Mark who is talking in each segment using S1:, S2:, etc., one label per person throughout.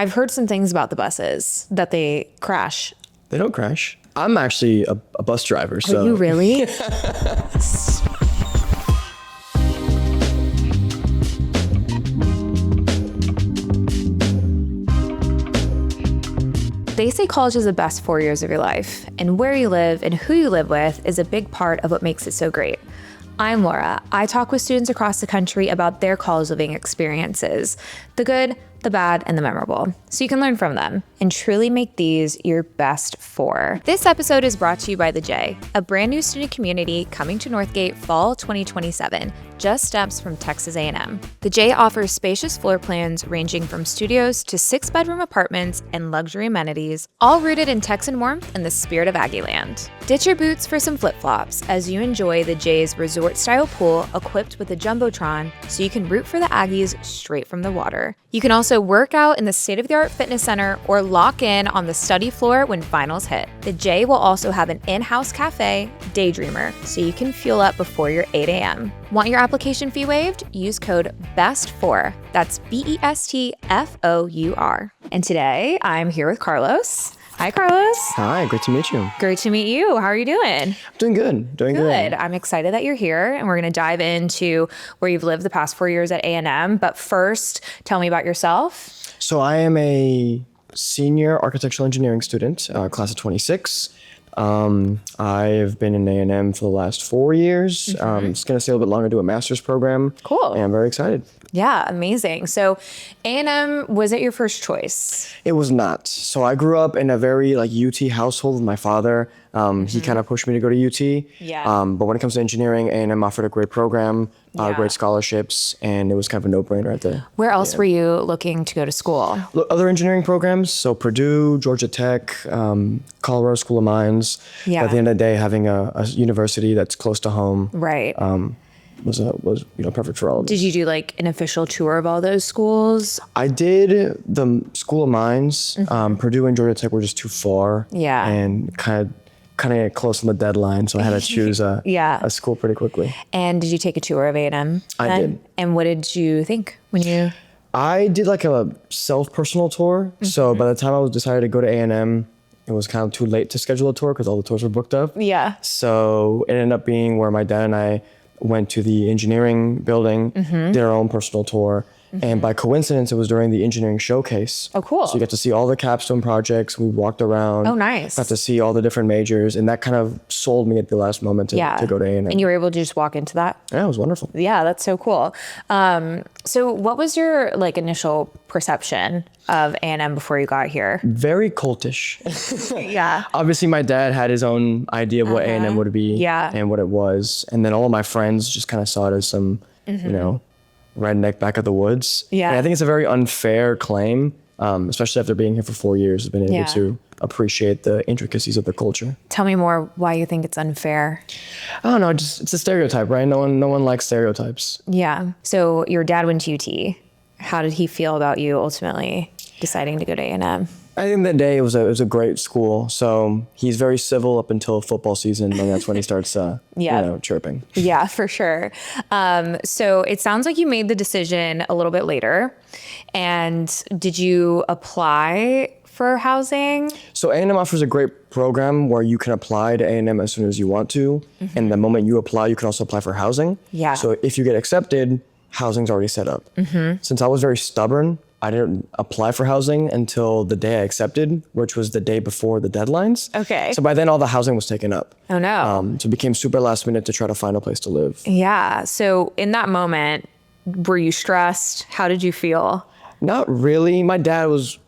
S1: I've heard some things about the buses that they crash.
S2: They don't crash. I'm actually a bus driver, so.
S1: Are you really? They say college is the best 4 years of your life, and where you live and who you live with is a big part of what makes it so great. I'm Laura. I talk with students across the country about their college living experiences, the good, the bad, and the memorable, so you can learn from them and truly make these your best 4. This episode is brought to you by The J, a brand new student community coming to Northgate fall 2027, just steps from Texas A&M. The J offers spacious floor plans ranging from studios to 6-bedroom apartments and luxury amenities, all rooted in Texan warmth and the spirit of Aggieland. Ditch your boots for some flip-flops as you enjoy the J's resort-style pool equipped with a jumbotron so you can root for the Aggies straight from the water. You can also work out in the state-of-the-art fitness center or lock in on the study floor when finals hit. The J will also have an in-house cafe, Daydreamer, so you can fuel up before your 8 a.m. Want your application fee waived? Use code BEST4. That's BESTFOUR. And today I'm here with Carlos. Hi, Carlos.
S2: Hi, great to meet you.
S1: Great to meet you. How are you doing?
S2: I'm doing good. Doing good.
S1: I'm excited that you're here, and we're going to dive into where you've lived the past 4 years at A&M. But first, tell me about yourself.
S2: So I am a senior architectural engineering student, class of 26. I've been in A&M for the last 4 years. Just going to stay a little bit longer, do a master's program.
S1: Cool.
S2: And I'm very excited.
S1: Yeah, amazing. So A&M, was it your first choice?
S2: It was not. So I grew up in a very UT household with my father. He kind of pushed me to go to UT.
S1: Yeah.
S2: But when it comes to engineering, A&M offered a great program, great scholarships, and it was kind of a no-brainer at the.
S1: Where else were you looking to go to school?
S2: Other engineering programs, so Purdue, Georgia Tech, Colorado School of Mines.
S1: Yeah.
S2: But at the end of the day, having a university that's close to home.
S1: Right.
S2: Was perfect for all of us.
S1: Did you do an official tour of all those schools?
S2: I did the School of Mines. Purdue and Georgia Tech were just too far.
S1: Yeah.
S2: And kind of get close on the deadline, so I had to choose a school pretty quickly.
S1: And did you take a tour of A&M?
S2: I did.
S1: And what did you think when you?
S2: I did a self-personal tour. So by the time I was decided to go to A&M, it was kind of too late to schedule a tour because all the tours were booked up.
S1: Yeah.
S2: So it ended up being where my dad and I went to the engineering building, did our own personal tour. And by coincidence, it was during the engineering showcase.
S1: Oh, cool.
S2: So you got to see all the capstone projects. We walked around.
S1: Oh, nice.
S2: Got to see all the different majors. And that kind of sold me at the last moment to go to A&M.
S1: And you were able to just walk into that?
S2: Yeah, it was wonderful.
S1: Yeah, that's so cool. So what was your initial perception of A&M before you got here?
S2: Very cultish.
S1: Yeah.
S2: Obviously, my dad had his own idea of what A&M would be and what it was. And then all of my friends just kind of saw it as some, redneck back of the woods.
S1: Yeah.
S2: And I think it's a very unfair claim, especially after being here for 4 years, has been able to appreciate the intricacies of the culture.
S1: Tell me more why you think it's unfair.
S2: I don't know, it's a stereotype, right? No one likes stereotypes.
S1: Yeah. So your dad went to UT. How did he feel about you ultimately deciding to go to A&M?
S2: I think that day it was a great school. So he's very civil up until football season, and that's when he starts chirping.
S1: Yeah, for sure. So it sounds like you made the decision a little bit later. And did you apply for housing?
S2: So A&M offers a great program where you can apply to A&M as soon as you want to. And the moment you apply, you can also apply for housing.
S1: Yeah.
S2: So if you get accepted, housing's already set up. Since I was very stubborn, I didn't apply for housing until the day I accepted, which was the day before the deadlines.
S1: Okay.
S2: So by then, all the housing was taken up.
S1: Oh, no.
S2: So it became super last minute to try to find a place to live.
S1: Yeah. So in that moment, were you stressed? How did you feel?
S2: Not really. My parents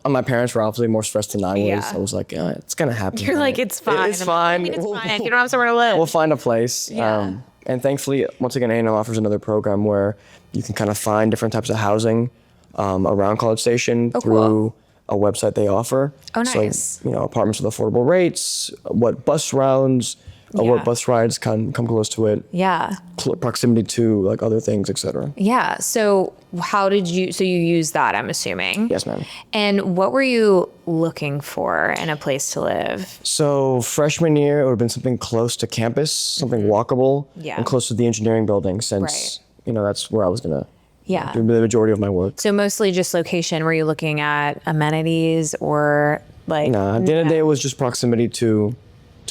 S2: were obviously more stressed than I was.
S1: Yeah.
S2: I was like, it's going to happen.
S1: You're like, it's fine.
S2: It's fine.
S1: I mean, it's fine. You don't have somewhere to live.
S2: We'll find a place.
S1: Yeah.
S2: And thankfully, once again, A&M offers another program where you can kind of find different types of housing around College Station through a website they offer.
S1: Oh, nice.
S2: So, apartments with affordable rates, what bus rides can come close to it.
S1: Yeah.
S2: Proximity to other things, etc.
S1: Yeah. So you used that, I'm assuming.
S2: Yes, ma'am.
S1: And what were you looking for in a place to live?
S2: So freshman year, it would have been something close to campus, something walkable, and close to the engineering building since, that's where I was going to
S1: Yeah.
S2: do the majority of my work.
S1: So mostly just location. Were you looking at amenities or like?
S2: Nah, at the end of the day, it was just proximity to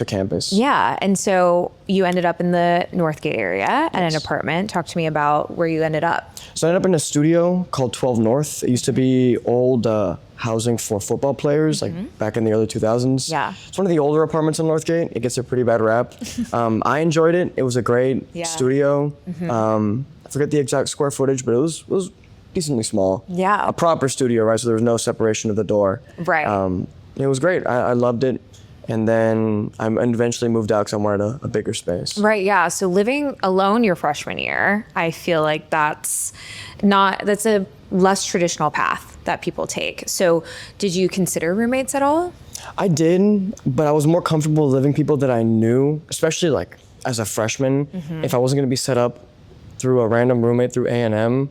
S2: campus.
S1: Yeah. And so you ended up in the Northgate area at an apartment. Talk to me about where you ended up.
S2: So I ended up in a studio called 12 North. It used to be old housing for football players, like back in the early 2000s.
S1: Yeah.
S2: It's one of the older apartments in Northgate. It gets a pretty bad rap. I enjoyed it. It was a great studio. I forget the exact square footage, but it was decently small.
S1: Yeah.
S2: A proper studio, right? So there was no separation of the door.
S1: Right.
S2: It was great. I loved it. And then I eventually moved out because I wanted a bigger space.
S1: Right. Yeah. So living alone your freshman year, I feel like that's a less traditional path that people take. So did you consider roommates at all?
S2: I did, but I was more comfortable living people that I knew, especially like as a freshman. If I wasn't going to be set up through a random roommate through A&M,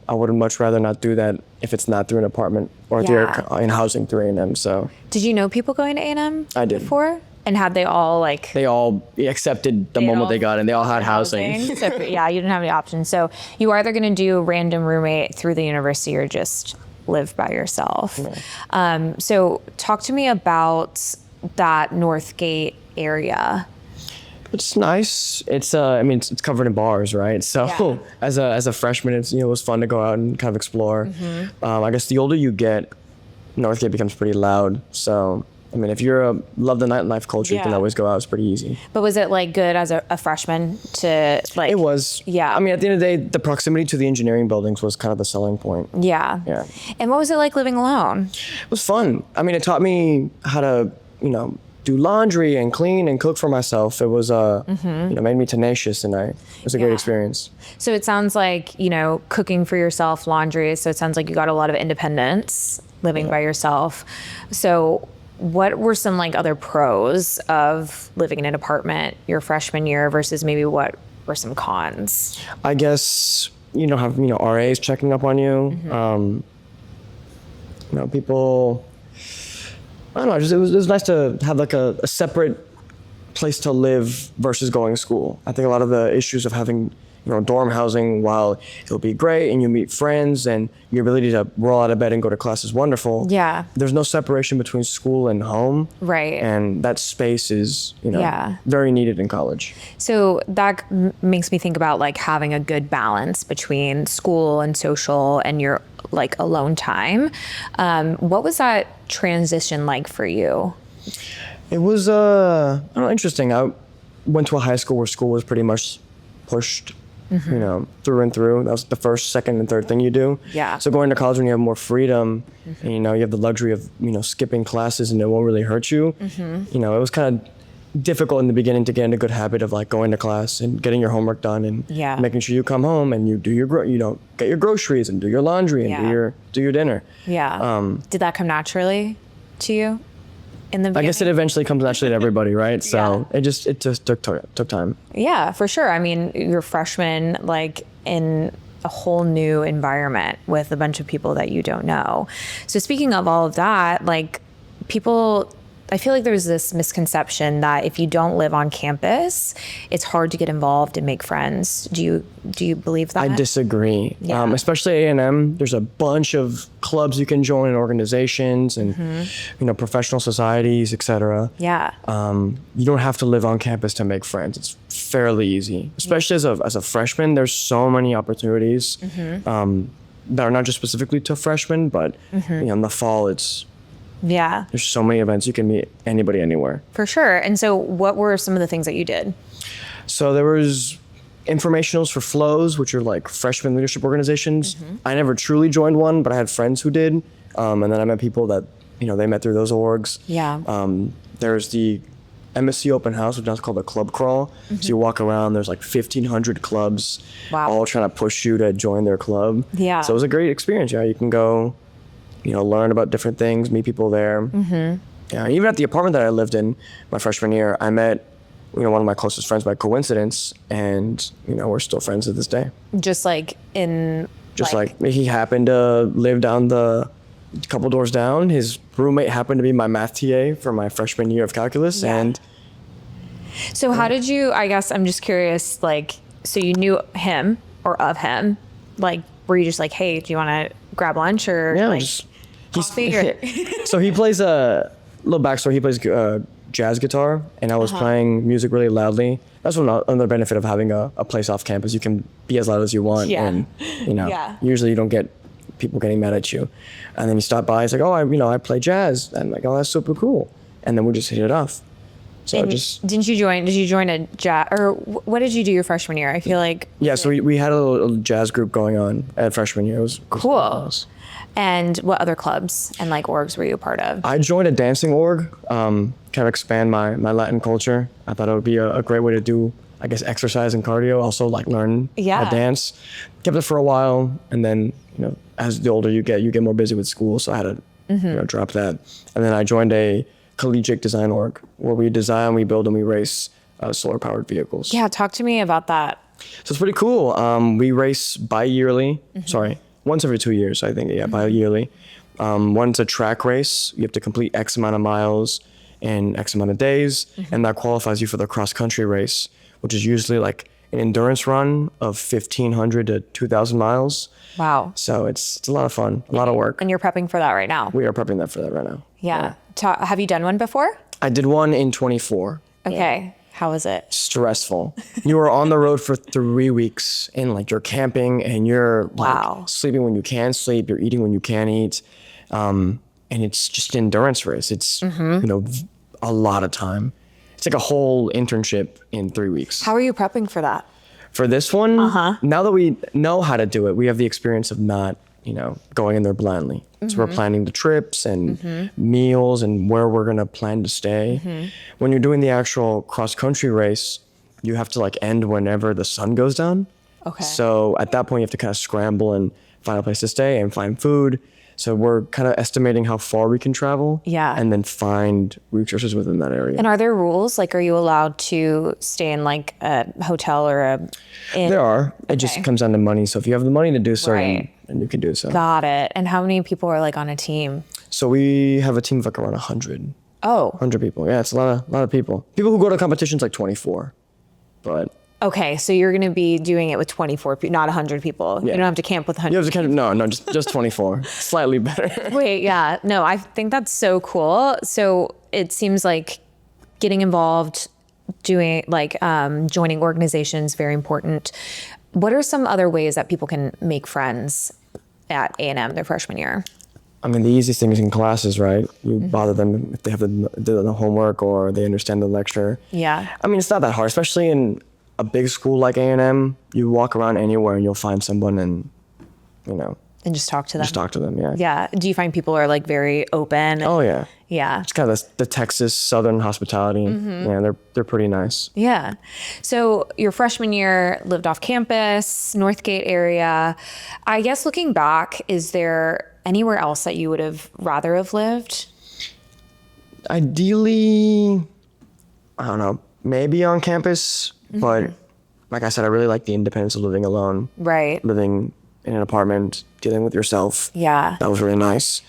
S2: I would much rather not do that if it's not through an apartment or if you're in housing through A&M. So
S1: did you know people going to A&M
S2: I did
S1: before? And had they all like?
S2: They all accepted the moment they got in. They all had housing.
S1: So, yeah, you didn't have any options. So you are either going to do a random roommate through the university or just live by yourself. Yeah. So talk to me about that Northgate area.
S2: It's nice. It's it's covered in bars, right? So as a freshman, it was fun to go out and kind of explore. I guess the older you get, Northgate becomes pretty loud. So if you love the nightlife culture, you can always go out. It's pretty easy.
S1: But was it like good as a freshman to like?
S2: It was.
S1: Yeah.
S2: At the end of the day, the proximity to the engineering buildings was kind of the selling point.
S1: Yeah.
S2: Yeah.
S1: And what was it like living alone?
S2: It was fun. It taught me how to, do laundry and clean and cook for myself. It was, made me tenacious, and it was a great experience.
S1: So it sounds like, cooking for yourself, laundry. So it sounds like you got a lot of independence living by yourself. So what were some like other pros of living in an apartment your freshman year versus maybe what were some cons?
S2: I guess you don't have, RAs checking up on you. People, I don't know, it was nice to have like a separate place to live versus going to school. I think a lot of the issues of having, dorm housing, while it'll be great and you meet friends and your ability to roll out of bed and go to class is wonderful.
S1: Yeah.
S2: There's no separation between school and home.
S1: Right.
S2: And that space is, very needed in college.
S1: So that makes me think about like having a good balance between school and social and your like alone time. What was that transition like for you?
S2: It was, interesting. I went to a high school where school was pretty much pushed, through and through. That was the first, second, and third thing you do.
S1: Yeah.
S2: So going to college when you have more freedom, and, you have the luxury of, skipping classes and it won't really hurt you. It was kind of difficult in the beginning to get in a good habit of like going to class and getting your homework done and making sure you come home and you do your, get your groceries and do your laundry and do your dinner.
S1: Yeah. Did that come naturally to you? In the beginning?
S2: I guess it eventually comes naturally to everybody, right? So it just took time.
S1: Yeah, for sure. You're freshman, like in a whole new environment with a bunch of people that you don't know. So speaking of all of that, like I feel like there's this misconception that if you don't live on campus, it's hard to get involved and make friends. Do you believe that?
S2: I disagree.
S1: Yeah.
S2: Especially A&M, there's a bunch of clubs you can join and organizations and professional societies, etc.
S1: Yeah.
S2: You don't have to live on campus to make friends. It's fairly easy, especially as a freshman. There's so many opportunities that are not just specifically to freshmen, but in the fall it's.
S1: Yeah.
S2: There's so many events. You can meet anybody anywhere.
S1: For sure. And so what were some of the things that you did? So
S2: there was informationals for flows, which are like freshman leadership organizations. I never truly joined one, but I had friends who did. And then I met people that, they met through those orgs.
S1: Yeah.
S2: There's the MSc Open House, which is called the Club Crawl. So you walk around, there's like 1,500 clubs, all trying to push you to join their club.
S1: Yeah.
S2: So it was a great experience. You can go, learn about different things, meet people there. Yeah, even at the apartment that I lived in my freshman year, I met, one of my closest friends by coincidence, and, we're still friends to this day.
S1: Just like in...
S2: Just like he happened to live down the couple doors down. His roommate happened to be my math TA for my freshman year of calculus, and...
S1: So how did you, I guess I'm just curious, so you knew him or of him, Like, were you just like, hey, do you want to grab lunch or
S2: Yeah,
S1: like
S2: just
S1: coffee? Or
S2: so he plays a little backstory. He plays jazz guitar, and I was playing music really loudly. That's another benefit of having a place off campus. You can be as loud as you want,
S1: Yeah.
S2: and
S1: Yeah.
S2: usually you don't get people getting mad at you. And then he stopped by. He's like, "Oh, I play jazz." And I'm like, "Oh, that's super cool." And then we just hit it off. So
S1: And
S2: just
S1: did you join a jazz, or what did you do your freshman year? I feel like
S2: yeah. So we had a little jazz group going on at freshman year. It was
S1: cool.
S2: awesome.
S1: And what other clubs and like orgs were you a part of?
S2: I joined a dancing org, kind of expand my Latin culture. I thought it would be a great way to do, I guess, exercise and cardio, also like learn how to dance. Kept it for a while, and then, as the older you get more busy with school, so I had to drop that. And then I joined a collegiate design org, where we design, we build, and we race solar-powered vehicles.
S1: Yeah, talk to me about that.
S2: So it's pretty cool. We race bi-yearly. Sorry, once every 2 years, I think. Yeah, bi-yearly. One's a track race. You have to complete X amount of miles in X amount of days, and that qualifies you for the cross-country race, which is usually like an endurance run of 1,500 to 2,000 miles.
S1: Wow.
S2: So it's a lot of fun, a lot of work.
S1: And you're prepping for that right now.
S2: We are prepping that for that right now.
S1: Yeah. Have you done one before?
S2: I did one in 24.
S1: Okay. How was it?
S2: Stressful. You are on the road for 3 weeks, and like you're camping, and you're
S1: Wow.
S2: like sleeping when you can sleep, you're eating when you can eat, and it's just an endurance race. It's a lot of time. It's like a whole internship in 3 weeks.
S1: How are you prepping for that?
S2: For this one, now that we know how to do it, we have the experience of not going in there blindly. So we're planning the trips and meals and where we're gonna plan to stay. When you're doing the actual cross-country race, you have to like end whenever the sun goes down.
S1: Okay.
S2: So at that point, you have to kind of scramble and find a place to stay and find food. So we're kind of estimating how far we can travel.
S1: Yeah.
S2: And then find resources within that area.
S1: And are there rules? Like, are you allowed to stay in like a hotel or a inn?
S2: There are. It just comes down to money. So if you have the money to do so,
S1: Right.
S2: then you can do so.
S1: Got it. And how many people are like on a team?
S2: So we have a team of like around 100.
S1: Oh,
S2: 100 people. Yeah, it's a lot of people. People who go to competitions like 24. But
S1: okay. So you're going to be doing it with 24 people, not 100 people. You don't have to camp with 100.
S2: you have to kind of no, just 24. Slightly better.
S1: Wait, yeah. No, I think that's so cool. So it seems like getting involved, doing like joining organizations, very important. What are some other ways that people can make friends at A&M their freshman year?
S2: I mean, the easiest thing is in classes, right? You bother them if they have the homework or they understand the lecture.
S1: Yeah.
S2: I mean, it's not that hard, especially in a big school like A&M. You walk around anywhere and you'll find someone and,
S1: And just talk to them.
S2: just talk to them, yeah.
S1: Yeah. Do you find people are like very open?
S2: Oh, yeah.
S1: Yeah.
S2: It's kind of the Texas Southern hospitality. Yeah, they're pretty nice.
S1: Yeah. So your freshman year lived off campus, Northgate area. I guess looking back, is there anywhere else that you would have rather have lived?
S2: Ideally, I don't know, maybe on campus, but like I said, I really like the independence of living alone.
S1: Right.
S2: Living in an apartment, dealing with yourself.
S1: Yeah.
S2: That was really nice.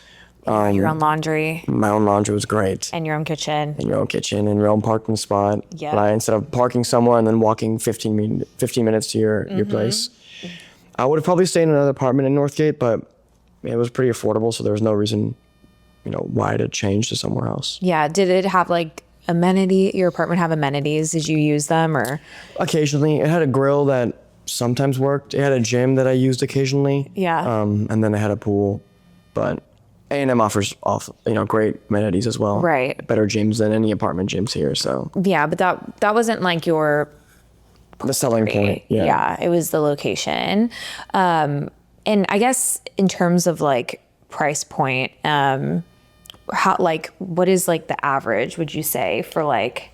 S1: Your own laundry
S2: My own laundry was great.
S1: and your own kitchen.
S2: And your own kitchen and your own parking spot.
S1: Yeah.
S2: But instead of parking somewhere and then walking 15 minutes to your place, I would have probably stayed in another apartment in Northgate, but it was pretty affordable, so there was no reason, why to change to somewhere else.
S1: Yeah. Did it have like your apartment have amenities? Did you use them or?
S2: Occasionally, it had a grill that sometimes worked. It had a gym that I used occasionally.
S1: Yeah.
S2: And then it had a pool, but A&M offers great amenities as well.
S1: Right.
S2: Better gyms than any apartment gyms here. So
S1: Yeah, but that wasn't like your
S2: the selling point. Yeah.
S1: Yeah, it was the location. And I guess in terms of like price point, what is like the average, would you say, for like?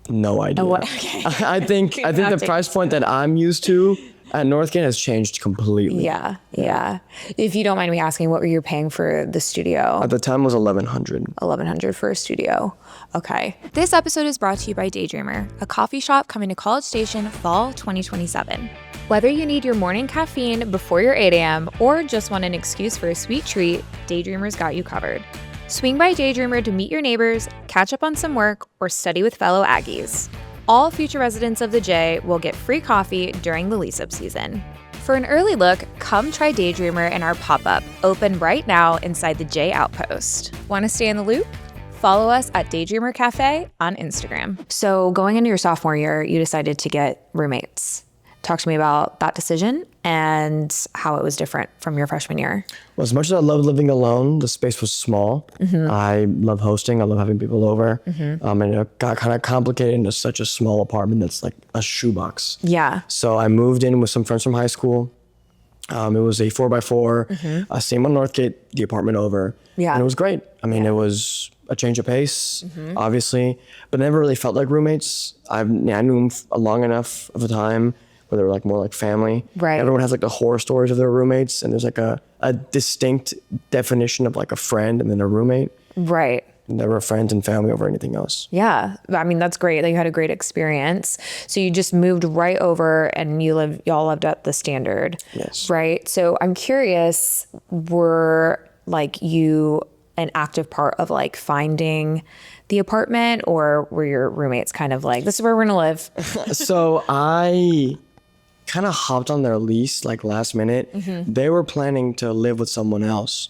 S2: No idea.
S1: Okay.
S2: I think the price point that I'm used to at Northgate has changed completely.
S1: Yeah. If you don't mind me asking, what were you paying for the studio?
S2: At the time was $1,100.
S1: $1,100 for a studio. Okay. This episode is brought to you by Daydreamer, a coffee shop coming to College Station fall 2027. Whether you need your morning caffeine before your 8 a.m. or just want an excuse for a sweet treat, Daydreamer's got you covered. Swing by Daydreamer to meet your neighbors, catch up on some work, or study with fellow Aggies. All future residents of the J will get free coffee during the lease-up season. For an early look, come try Daydreamer in our pop-up, open right now inside the J Outpost. Want to stay in the loop? Follow us at Daydreamer Cafe on Instagram. So going into your sophomore year, you decided to get roommates. Talk to me about that decision and how it was different from your freshman year.
S2: Well, as much as I loved living alone, the space was small. I love hosting. I love having people over. And it got kind of complicated into such a small apartment that's like a shoebox.
S1: Yeah.
S2: So I moved in with some friends from high school. It was a 4x4, same on Northgate, the apartment over.
S1: Yeah.
S2: And it was great. I mean, it was a change of pace, obviously, but it never really felt like roommates. I knew them long enough of a time where they were like more like family.
S1: Right.
S2: Everyone has like the horror stories of their roommates, and there's like a distinct definition of like a friend and then a roommate.
S1: Right.
S2: Never friends and family over anything else.
S1: Yeah. I mean, that's great that you had a great experience. So you just moved right over and y'all lived at the Standard.
S2: Yes.
S1: Right. So I'm curious, were like you an active part of like finding the apartment, or were your roommates kind of like, this is where we're going to live?
S2: So I kind of hopped on their lease like last minute. They were planning to live with someone else.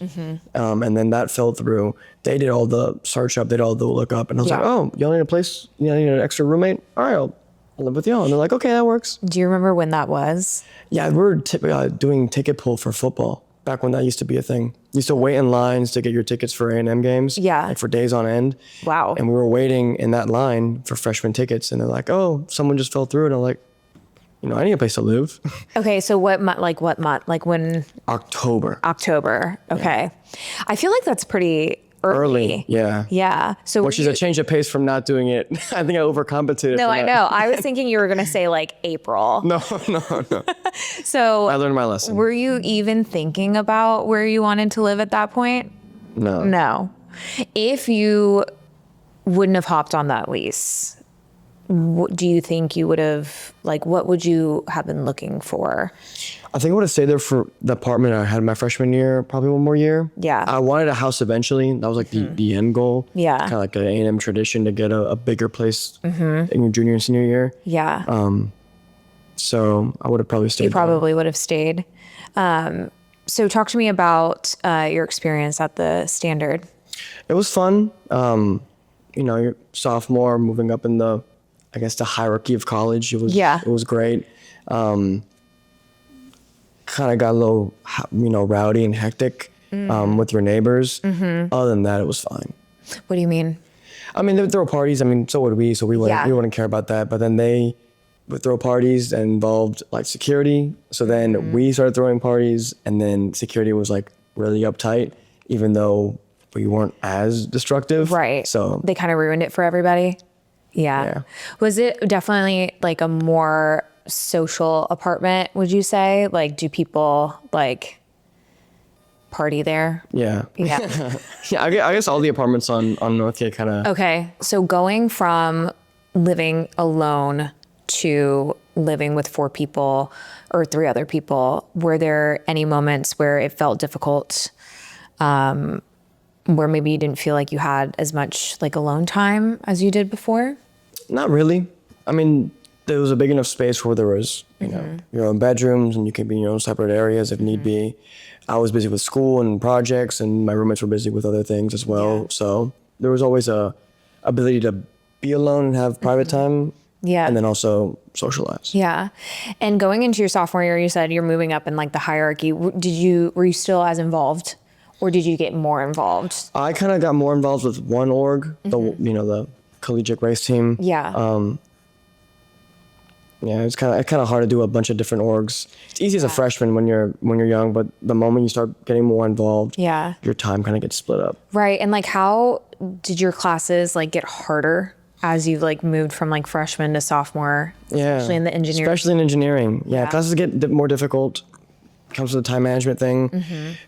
S2: And then that fell through. They did all the search up, they did all the look up, and I was like, oh, y'all need a place, you need an extra roommate? All right, I'll live with y'all. And they're like, okay, that works.
S1: Do you remember when that was?
S2: Yeah, we were doing ticket pull for football back when that used to be a thing. You used to wait in lines to get your tickets for A&M games.
S1: Yeah.
S2: Like for days on end.
S1: Wow.
S2: And we were waiting in that line for freshman tickets, and they're like, oh, someone just fell through. And I'm like, I need a place to live.
S1: Okay, so what month? Like when?
S2: October.
S1: October. Okay. Yeah. I feel like that's pretty early.
S2: Yeah.
S1: Yeah. So
S2: which is a change of pace from not doing it. I think I overcompensated.
S1: No,
S2: for
S1: I
S2: that.
S1: know. I was thinking you were going to say like April.
S2: No.
S1: So
S2: I learned my lesson.
S1: Were you even thinking about where you wanted to live at that point?
S2: No.
S1: No. If you wouldn't have hopped on that lease, do you think you would have, like, what would you have been looking for?
S2: I think I would have stayed there for the apartment I had my freshman year, probably one more year.
S1: Yeah.
S2: I wanted a house eventually. That was like the end goal.
S1: Yeah.
S2: Kind of like an A&M tradition to get a bigger place in your junior and senior year.
S1: Yeah.
S2: So I would have probably stayed
S1: You probably would have stayed. So talk to me about your experience at the Standard.
S2: It was fun. You're sophomore, moving up in the hierarchy of college. It was great. Kind of got a little, rowdy and hectic with your neighbors. Other than that, it was fine.
S1: What do you mean?
S2: I mean, they would throw parties. I mean, so would we. So we wouldn't care about that. But then they would throw parties that involved like security. So then we started throwing parties, and then security was like really uptight, even though we weren't as destructive.
S1: Right.
S2: So
S1: they kind of ruined it for everybody. Yeah. Was it definitely like a more social apartment, would you say? Like, do people like party there?
S2: Yeah.
S1: Yeah.
S2: Yeah, I guess all the apartments on Northgate kind of.
S1: Okay. So going from living alone to living with 4 people or 3 other people, were there any moments where it felt difficult, where maybe you didn't feel like you had as much like alone time as you did before?
S2: Not really. I mean, there was a big enough space where there was, your own bedrooms, and you could be in your own separate areas if need be. I was busy with school and projects, and my roommates were busy with other things as well. Yeah. So there was always a ability to be alone and have private time.
S1: Yeah.
S2: And then also socialize.
S1: Yeah. And going into your sophomore year, you said you're moving up in like the hierarchy. Were you still as involved, or did you get more involved?
S2: I kind of got more involved with one org, the collegiate race team.
S1: Yeah.
S2: Yeah, it's kind of hard to do a bunch of different orgs. It's easy as a freshman when you're young, but the moment you start getting more involved, your time kind of gets split up.
S1: Right. And like, how did your classes like get harder as you've like moved from like freshman to sophomore?
S2: Yeah.
S1: Especially in the engineering.
S2: Especially in engineering. Yeah. Classes get more difficult. Comes to the time management thing.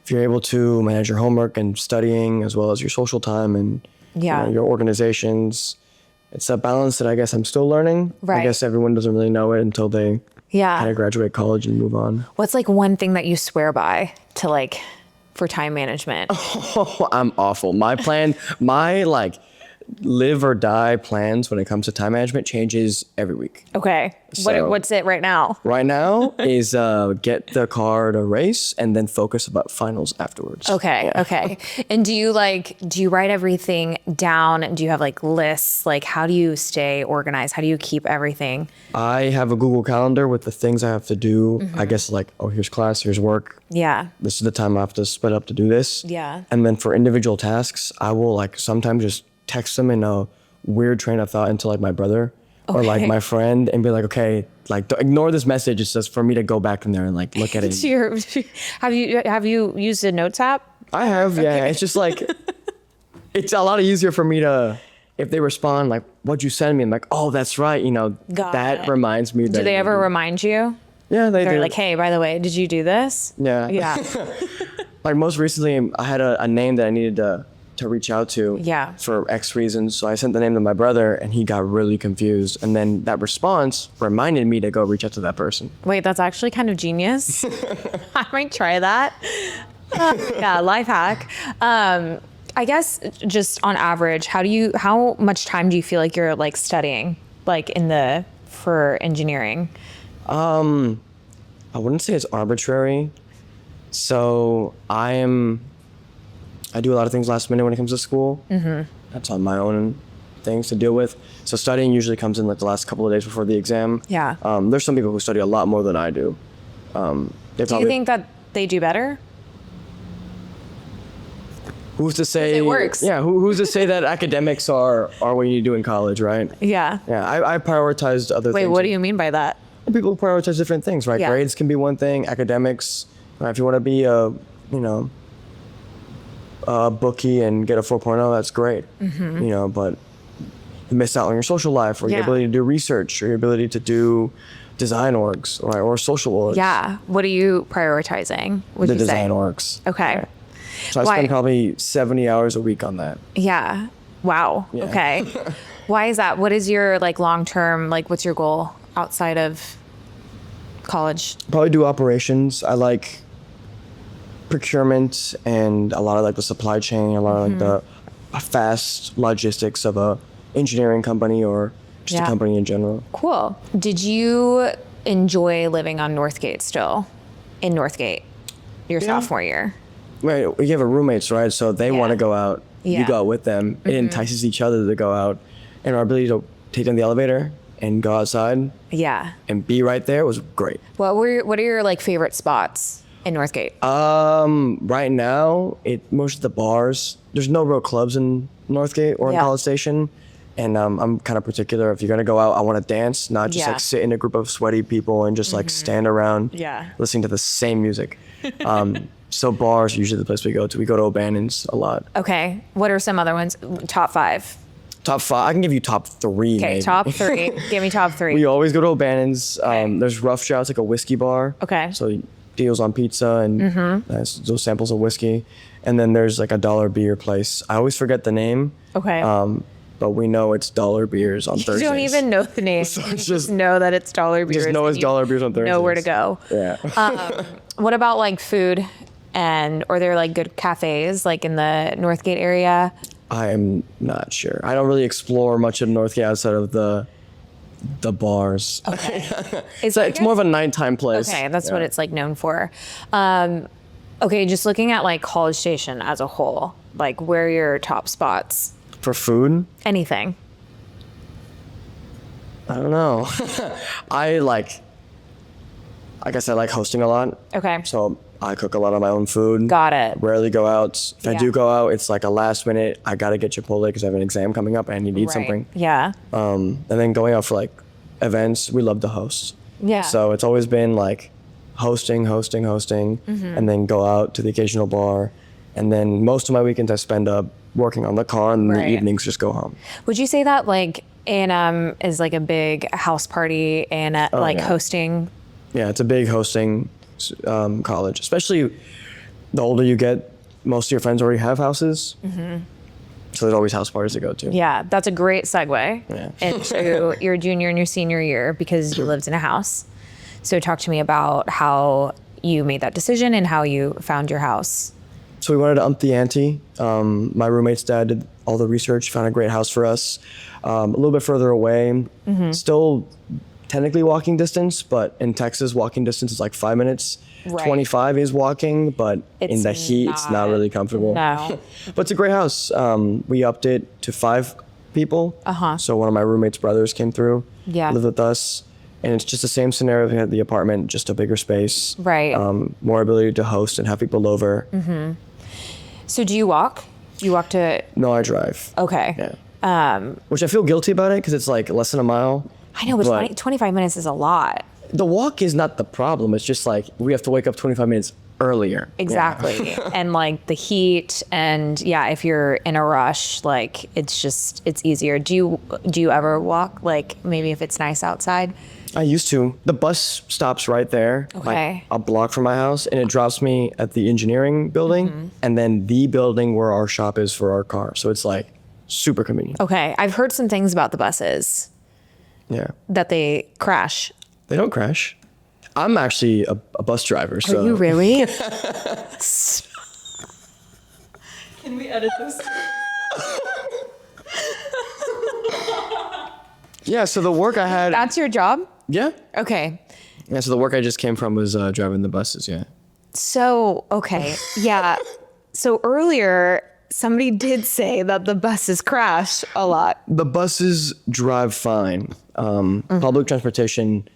S2: If you're able to manage your homework and studying as well as your social time and your organizations, it's a balance that I guess I'm still learning.
S1: Right.
S2: I guess everyone doesn't really know it until they
S1: Yeah.
S2: kind of graduate college and move on.
S1: What's like one thing that you swear by to like for time management?
S2: Oh, I'm awful. My plan, my like live or die plans when it comes to time management changes every week.
S1: Okay. What's it right now?
S2: Right now is get the car to race and then focus about finals afterwards.
S1: Okay.
S2: Yeah.
S1: Okay. And do you write everything down? Do you have like lists? Like, how do you stay organized? How do you keep everything?
S2: I have a Google Calendar with the things I have to do. I guess like, oh, here's class, here's work.
S1: Yeah.
S2: This is the time I have to split up to do this.
S1: Yeah.
S2: And then for individual tasks, I will like sometimes just text them in a weird train of thought into like my brother or like my friend and be like, okay, like ignore this message. It's just for me to go back in there and like look at it.
S1: Have you used a notes app?
S2: I have, yeah. It's just like, it's a lot easier for me to, if they respond like, what'd you send me? I'm like, oh, that's right. You know,
S1: Got
S2: that
S1: it.
S2: reminds me.
S1: Do they ever remind you?
S2: Yeah, they
S1: They're
S2: do.
S1: like, hey, by the way, did you do this?
S2: Yeah.
S1: Yeah.
S2: Like most recently, I had a name that I needed to reach out to for X reasons. So I sent the name to my brother and he got really confused. And then that response reminded me to go reach out to that person.
S1: Wait, that's actually kind of genius. I might try that. Yeah, life hack. I guess just on average, how much time do you feel like you're like studying like for engineering?
S2: I wouldn't say it's arbitrary. So I do a lot of things last minute when it comes to school. That's on my own things to deal with. So studying usually comes in like the last couple of days before the exam.
S1: Yeah.
S2: There's some people who study a lot more than I do.
S1: Do you think that they do better?
S2: Who's to say
S1: it works?
S2: Yeah. Who's to say that academics are what you do in college, right?
S1: Yeah.
S2: Yeah. I prioritized other things.
S1: Wait, what do you mean by that?
S2: People prioritize different things, right?
S1: Yeah.
S2: Grades can be one thing. Academics. If you want to be a bookie and get a 4.0, that's great. But you miss out on your social life or your ability to do research or your ability to do design orgs or social orgs.
S1: Yeah. What are you prioritizing?
S2: The design orgs.
S1: Okay.
S2: Yeah. So I spend probably 70 hours a week on that.
S1: Yeah. Wow.
S2: Yeah.
S1: Okay. Why is that? What is your like long-term, like what's your goal outside of college?
S2: Probably do operations. I like procurement and a lot of like the supply chain, a lot of like the fast logistics of a engineering company or just a company in general.
S1: Cool. Did you enjoy living on Northgate still? In Northgate, your sophomore year?
S2: Right, you have a roommates, right? So they want to go out.
S1: Yeah.
S2: You go out with them. It entices each other to go out. And our ability to take down the elevator and go outside
S1: Yeah.
S2: and be right there was great.
S1: What are your like favorite spots in Northgate?
S2: Right now, most of the bars. There's no real clubs in Northgate or in College Station. And I'm kind of particular. If you're gonna go out, I want to dance, not just like sit in a group of sweaty people and just like stand around, listening to the same music. So bars are usually the place we go to. We go to O'Bannon's a lot.
S1: Okay. What are some other ones? Top 5.
S2: Top 5. I can give you top 3.
S1: Okay,
S2: maybe.
S1: top 3. Give me top 3.
S2: We always go to O'Bannon's. There's Rough Shot. It's like a whiskey bar.
S1: Okay.
S2: So deals on pizza and those samples of whiskey. And then there's like a dollar beer place. I always forget the name.
S1: Okay.
S2: But we know it's dollar beers on Thursdays.
S1: You don't even know the name.
S2: So
S1: you
S2: it's
S1: just know that it's dollar beers.
S2: Just know it's dollar beers on Thursdays.
S1: Know where to go.
S2: Yeah.
S1: What about like food or there like good cafes like in the Northgate area?
S2: I am not sure. I don't really explore much of Northgate outside of the bars.
S1: Okay.
S2: It's more of a nighttime place.
S1: Okay, that's what it's like known for. Okay, just looking at like College Station as a whole, like where are your top spots?
S2: For food?
S1: Anything.
S2: I don't know. I guess I like hosting a lot.
S1: Okay.
S2: So I cook a lot of my own food.
S1: Got it.
S2: Rarely go out. If I do go out, it's like a last minute, I gotta get Chipotle because I have an exam coming up and I need to eat something.
S1: Yeah.
S2: And then going out for like events, we love to host.
S1: Yeah.
S2: So it's always been like hosting, and then go out to the occasional bar. And then most of my weekends I spend up working on the car and the evenings just go home.
S1: Would you say that like A&M is like a big house party and hosting?
S2: Yeah, it's a big hosting college, especially the older you get, most of your friends already have houses. So there's always house parties to go to.
S1: Yeah, that's a great segue into your junior and your senior year because you lived in a house. So talk to me about how you made that decision and how you found your house.
S2: So we wanted to up the ante. My roommate's dad did all the research, found a great house for us. A little bit further away, still technically walking distance, but in Texas, walking distance is like 5 minutes.
S1: Right.
S2: 25 is walking, but in the heat, it's not really comfortable.
S1: No.
S2: But it's a great house. We upped it to 5 people. So one of my roommate's brothers came through, lived with us. And it's just the same scenario. We had the apartment, just a bigger space.
S1: Right.
S2: More ability to host and have people over.
S1: So do you walk? Do you walk to...
S2: No, I drive.
S1: Okay.
S2: Yeah. Which I feel guilty about it because it's like less than a mile.
S1: I know, but 25 minutes is a lot.
S2: The walk is not the problem. It's just like we have to wake up 25 minutes earlier.
S1: Exactly. And like the heat and if you're in a rush, like it's easier. Do you ever walk, like maybe if it's nice outside?
S2: I used to. The bus stops right there, like a block from my house, and it drops me at the engineering building and then the building where our shop is for our car. So it's like super convenient.
S1: Okay. I've heard some things about the buses.
S2: Yeah.
S1: That they crash.
S2: They don't crash. I'm actually a bus driver. So.
S1: Are you really?
S3: Can we edit this?
S2: Yeah, so the work I had...
S1: That's your job?
S2: Yeah.
S1: Okay.
S2: Yeah, so the work I just came from was driving the buses, yeah.
S1: So, okay. Yeah. So earlier, somebody did say that the buses crash a lot.
S2: The buses drive fine. Public transportation,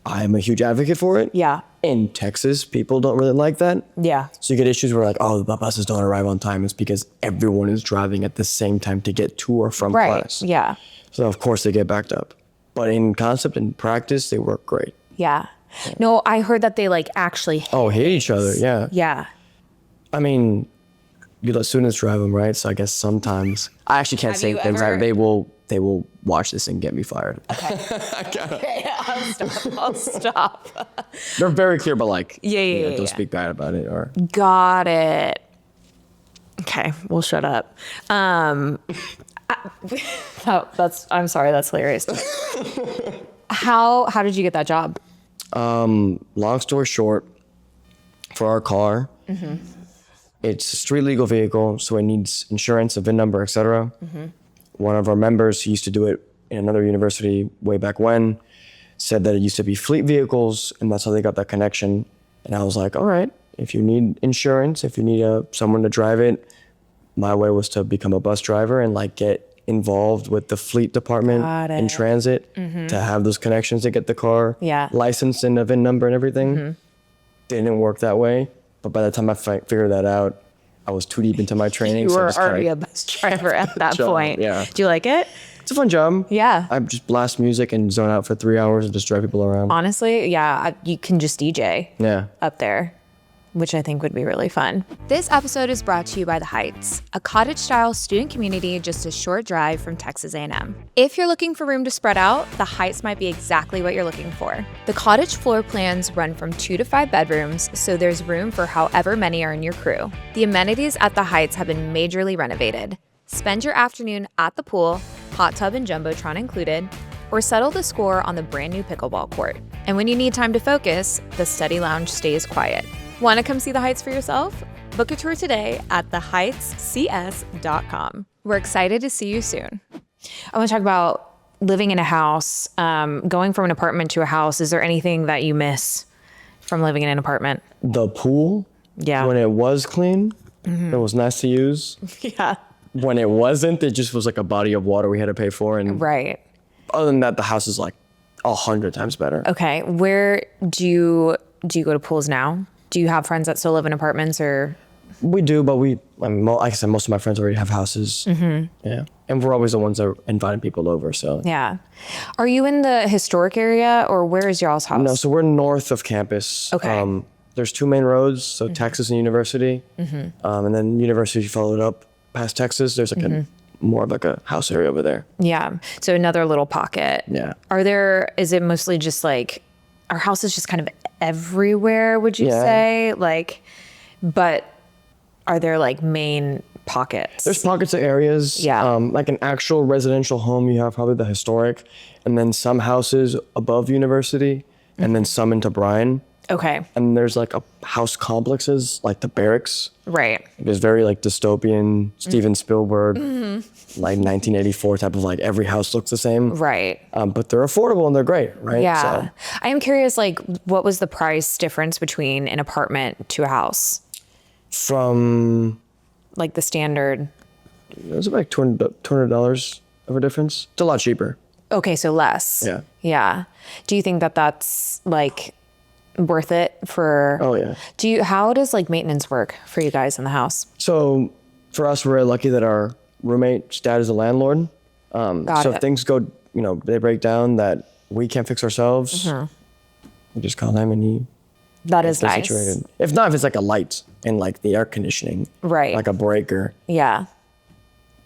S2: I'm a huge advocate for it.
S1: Yeah.
S2: In Texas, people don't really like that.
S1: Yeah.
S2: So you get issues where like, oh, the buses don't arrive on time. It's because everyone is driving at the same time to get to or from class.
S1: Yeah.
S2: So of course they get backed up. But in concept and practice, they work great.
S1: Yeah. No, I heard that they like actually
S2: hate each other, yeah.
S1: Yeah.
S2: I mean, you let students drive them, right? So I guess sometimes I actually can't say things like they will watch this and get me fired.
S1: Okay, I'll stop.
S2: They're very clear, but like,
S1: Yeah.
S2: don't speak bad about it or.
S1: Got it. Okay, we'll shut up. I'm sorry, that's hilarious. How did you get that job?
S2: Long story short, for our car, it's a street legal vehicle, so it needs insurance, a VIN number, etc. One of our members who used to do it in another university way back when said that it used to be fleet vehicles, and that's how they got that connection. And I was like, all right, if you need insurance, if you need someone to drive it, my way was to become a bus driver and like get involved with the fleet department in transit to have those connections to get the car licensed and a VIN number and everything. Didn't work that way. But by the time I figured that out, I was too deep into my training.
S1: You were already a bus driver at that point.
S2: Yeah.
S1: Do you like it?
S2: It's a fun job.
S1: Yeah.
S2: I just blast music and zone out for 3 hours and just drive people around.
S1: Honestly, yeah, you can just DJ up there, which I think would be really fun. This episode is brought to you by The Heights, a cottage-style student community just a short drive from Texas A&M. If you're looking for room to spread out, The Heights might be exactly what you're looking for. The cottage floor plans run from 2 to 5 bedrooms, so there's room for however many are in your crew. The amenities at The Heights have been majorly renovated. Spend your afternoon at the pool, hot tub and jumbotron included, or settle the score on the brand new pickleball court. And when you need time to focus, the study lounge stays quiet. Want to come see the Heights for yourself? Book a tour today at theheightscs.com. We're excited to see you soon. I want to talk about living in a house, going from an apartment to a house. Is there anything that you miss from living in an apartment?
S2: The pool, when it was clean, it was nice to use.
S1: Yeah.
S2: When it wasn't, it just was like a body of water we had to pay for. And
S1: right.
S2: Other than that, the house is like 100 times better.
S1: Okay. Where do you go to pools now? Do you have friends that still live in apartments or? We
S2: do, but like I said, most of my friends already have houses. Yeah. And we're always the ones that are inviting people over, so.
S1: Yeah. Are you in the historic area or where is y'all's house?
S2: No, so we're north of campus.
S1: Okay.
S2: There's 2 main roads, so Texas and University. And then University followed up past Texas. There's like more of like a house area over there.
S1: Yeah. So another little pocket.
S2: Yeah.
S1: Is it mostly just like, our house is just kind of everywhere, would you say? Like, but are there like main pockets?
S2: There's pockets of areas.
S1: Yeah.
S2: Like an actual residential home, you have probably the historic, and then some houses above University, and then some into Bryan.
S1: Okay.
S2: And there's like a house complexes, like the barracks.
S1: Right.
S2: It's very like dystopian, Steven Spielberg, like 1984 type of like every house looks the same.
S1: Right.
S2: But they're affordable and they're great, right?
S1: Yeah.
S2: So
S1: I am curious, like, what was the price difference between an apartment to a house?
S2: from,
S1: Like the standard.
S2: it was like $200 of a difference. It's a lot cheaper.
S1: Okay, so less.
S2: Yeah.
S1: Yeah. Do you think that that's like worth it for?
S2: Oh, yeah.
S1: How does like maintenance work for you guys in the house?
S2: So for us, we're lucky that our roommate's dad is a landlord.
S1: Got
S2: So
S1: it.
S2: if things go, they break down that we can't fix ourselves, we just call him and he
S1: That is
S2: gets
S1: nice.
S2: situated. If not, if it's like a light and like the air conditioning,
S1: Right.
S2: like a breaker,
S1: Yeah.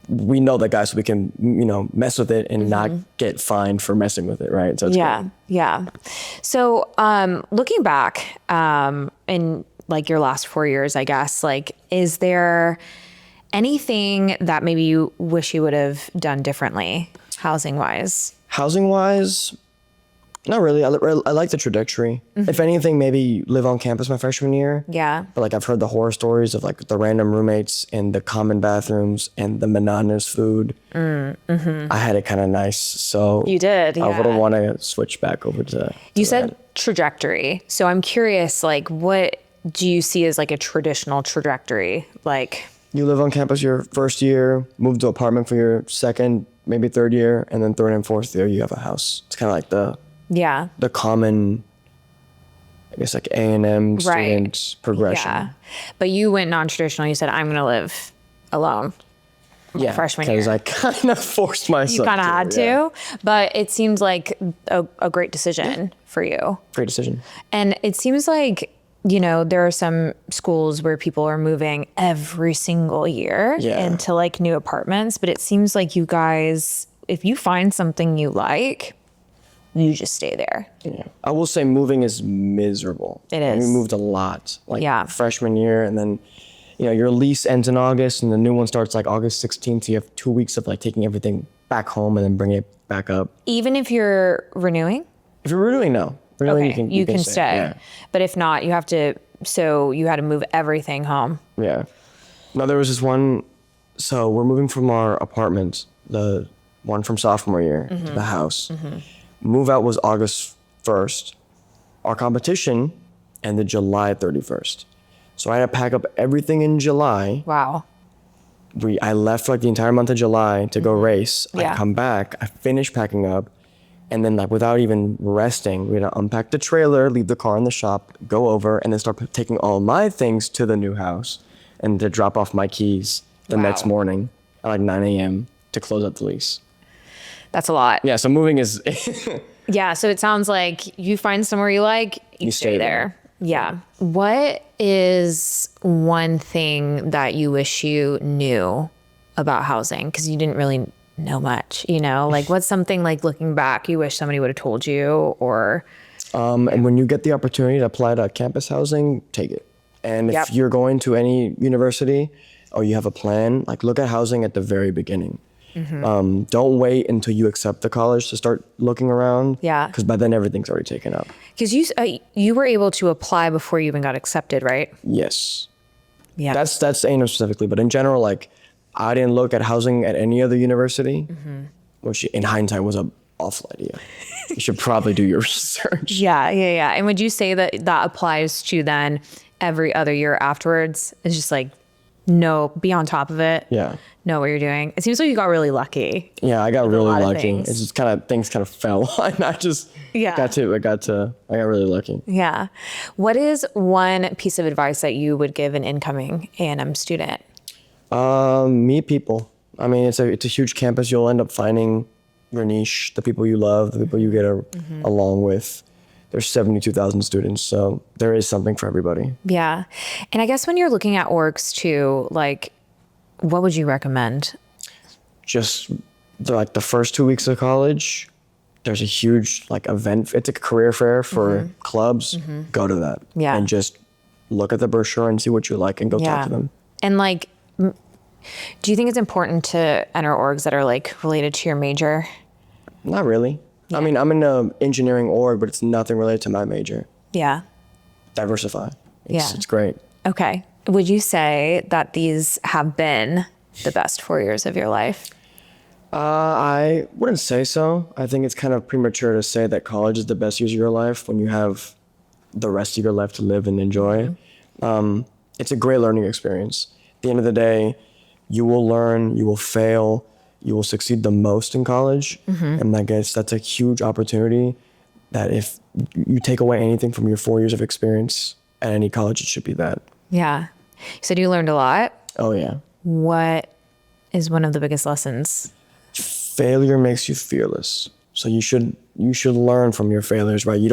S2: we know the guy so we can, mess with it and not get fined for messing with it, right? So it's
S1: Yeah.
S2: good.
S1: Yeah. So looking back in like your last 4 years, I guess, like, is there anything that maybe you wish you would have done differently housing wise?
S2: Housing wise, not really. I like the trajectory. If anything, maybe live on campus my freshman year.
S1: Yeah.
S2: But like I've heard the horror stories of like the random roommates and the common bathrooms and the monotonous food. I had it kind of nice, so
S1: You did,
S2: I
S1: yeah.
S2: wouldn't want to switch back over to.
S1: You said trajectory. So I'm curious, like, what do you see as like a traditional trajectory? Like,
S2: You live on campus your first year, move to apartment for your second, maybe third year, and then third and fourth year you have a house. It's kind of like
S1: yeah.
S2: the common, I guess, like A&M student progression.
S1: Yeah. But you went non-traditional. You said, I'm going to live alone.
S2: Yeah,
S1: freshman
S2: because
S1: year.
S2: I kind of forced myself.
S1: You kind of had
S2: yeah.
S1: to, but it seems like a great decision for you.
S2: Great decision.
S1: And it seems like, there are some schools where people are moving every single year
S2: Yeah.
S1: into like new apartments, but it seems like you guys, if you find something you like, you just stay there.
S2: Yeah. I will say moving is miserable.
S1: It
S2: And
S1: is.
S2: we moved a lot. Like
S1: Yeah.
S2: freshman year, and then your lease ends in August and the new one starts like August 16th. So you have 2 weeks of like taking everything back home and then bringing it back up.
S1: Even if you're renewing?
S2: If you're renewing, no. Renewing,
S1: Okay, you can stay.
S2: Yeah.
S1: But if not, you have to, so you had to move everything home.
S2: Yeah. No, there was this one. So we're moving from our apartment, the one from sophomore year, to the house. Move out was August 1st. Our competition ended July 31st. So I had to pack up everything in July.
S1: Wow.
S2: I left for like the entire month of July to go race.
S1: Yeah.
S2: I come back, I finish packing up, and then like without even resting, we had to unpack the trailer, leave the car in the shop, go over, and then start taking all my things to the new house and to drop off my keys the next
S1: Wow.
S2: morning at like 9 a.m. to close out the lease.
S1: That's a lot.
S2: Yeah, so moving is
S1: Yeah, so it sounds like you find somewhere you like, you stay
S2: stay
S1: there. Yeah. What is one thing that you wish you knew about housing? Because you didn't really know much, Like, what's something like looking back you wish somebody would have told you or...
S2: and when you get the opportunity to apply to campus housing, take it. And
S1: Yep.
S2: if you're going to any university or you have a plan, like look at housing at the very beginning. Don't wait until you accept the college to start looking around.
S1: Yeah.
S2: Because by then everything's already taken up.
S1: Because you were able to apply before you even got accepted, right?
S2: Yes.
S1: Yeah.
S2: That's A&M specifically, but in general, like I didn't look at housing at any other university, which in hindsight was a awful idea. You should probably do your research.
S1: Yeah. And would you say that that applies to then every other year afterwards? It's just like, no, be on top of it.
S2: Yeah.
S1: Know what you're doing. It seems like you got really lucky.
S2: Yeah, I got really
S1: lot of
S2: lucky.
S1: things.
S2: It's just things kind of fell. And I just
S1: Yeah.
S2: I got really lucky.
S1: Yeah. What is one piece of advice that you would give an incoming A&M student?
S2: Meet people. I mean, it's a huge campus. You'll end up finding your niche, the people you love, the people you get along with. There's 72,000 students, so there is something for everybody.
S1: Yeah. And I guess when you're looking at orgs too, like, what would you recommend?
S2: Just the first 2 weeks of college, there's a huge event. It's a career fair for clubs. Go to that.
S1: Yeah.
S2: And just look at the brochure and see what you like and go talk to them.
S1: And do you think it's important to enter orgs that are related to your major?
S2: Not really. I mean, I'm in an engineering org, but it's nothing related to my major.
S1: Yeah.
S2: diversify.
S1: Yeah.
S2: It's great.
S1: Okay. Would you say that these have been the best 4 years of your life?
S2: I wouldn't say so. I think it's kind of premature to say that college is the best years of your life when you have the rest of your life to live and enjoy. It's a great learning experience. At the end of the day, you will learn, you will fail, you will succeed the most in college. And I guess that's a huge opportunity that if you take away anything from your 4 years of experience at any college, it should be that.
S1: Yeah. You said you learned a lot.
S2: Oh yeah.
S1: What is one of the biggest lessons?
S2: Failure makes you fearless. So you should learn from your failures, right? You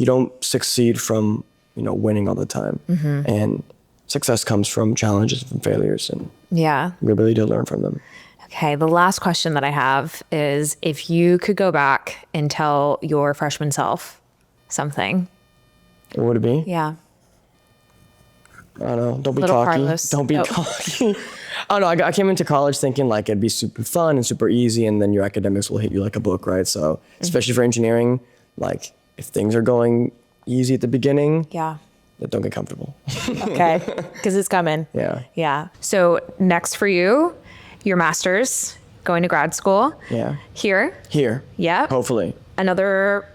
S2: don't succeed from, winning all the time. And success comes from challenges and failures and
S1: Yeah.
S2: your ability to learn from them.
S1: Okay. The last question that I have is if you could go back and tell your freshman self something.
S2: What would it be?
S1: Yeah.
S2: I don't know. Don't be
S1: Little
S2: cocky.
S1: Carlos.
S2: Don't be
S1: Oh.
S2: cocky. I don't know. I came into college thinking like it'd be super fun and super easy, and then your academics will hit you like a book, right? So, especially for engineering, like if things are going easy at the beginning,
S1: Yeah.
S2: then don't get comfortable.
S1: Okay. Because it's coming.
S2: Yeah.
S1: Yeah. So next for you, your master's, going to grad school.
S2: Yeah.
S1: Here.
S2: Here.
S1: Yep.
S2: Hopefully.
S1: Another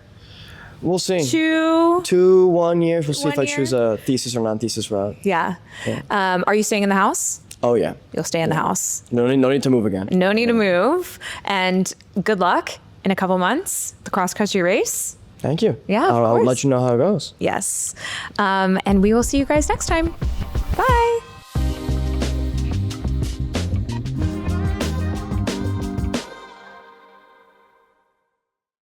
S2: We'll see. 1 year. We'll see if
S1: 1
S2: I choose a thesis or non-thesis route.
S1: Yeah. Are you staying in the house?
S2: Oh yeah.
S1: You'll stay in the house.
S2: No need to move again.
S1: No need to move. And good luck in a couple months, the cross-country race.
S2: Thank you.
S1: Yeah, of
S2: I'll
S1: course.
S2: let you know how it goes.
S1: Yes. And we will see you guys next time. Bye.